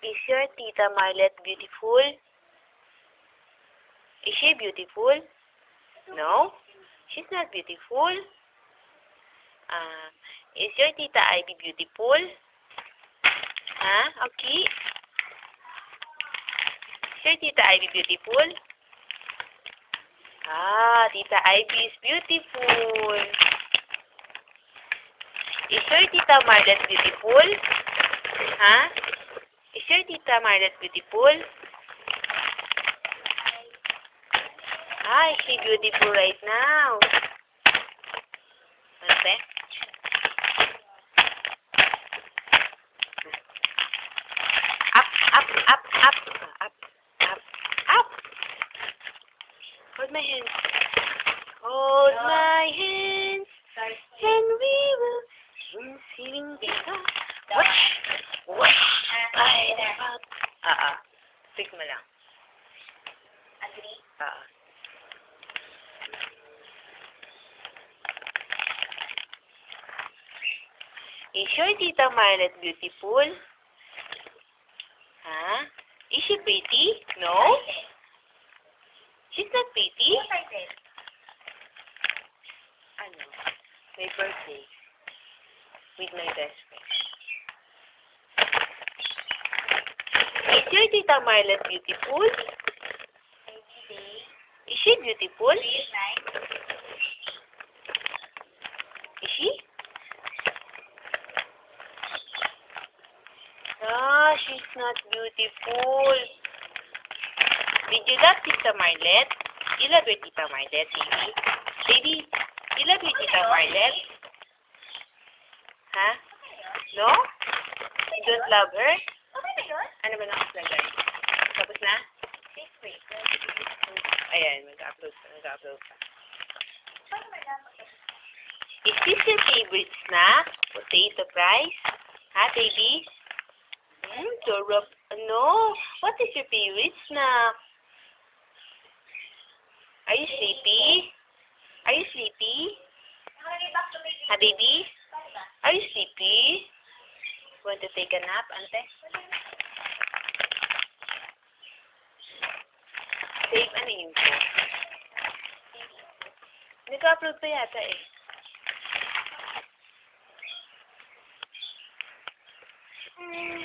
Is your Tita Marlet beautiful? Is she beautiful? No? She's not beautiful. Is your Tita Ivy beautiful? Okay. Is your Tita Ivy beautiful? Tita Ivy is beautiful. Is your Tita Marlet beautiful? Is your Tita Marlet beautiful? Is she beautiful right now? Ano? Up. Hold my hands. Hold my hands, and we will sing because wash by the mouth. Pick mo lang. Agree? Is your Tita Marlet beautiful? Is she pretty? No? She's not pretty? What I said? My birthday. With my best friend. Is your Tita Marlet beautiful? Every day. Is she beautiful? Day and night. Is she? She's not beautiful. Did you love Tita Marlet? You love your Tita Marlet, baby? Baby, you love your Tita Marlet? No? You don't love her? Okay na yun? Ano ba nakaslagay? Tapos na? Wait. Ayan, mag-upload ka. Paano ba dapat? Is this your favorite snack? Potato fries? Baby? Sarap. No. What is your favorite snack? Are you sleepy? Are you sleepy? Nakalagay back to baby. Baby? Paano ba? Are you sleepy? Want to take a nap, ante? Save ano yun po? Nag-upload pa yata eh.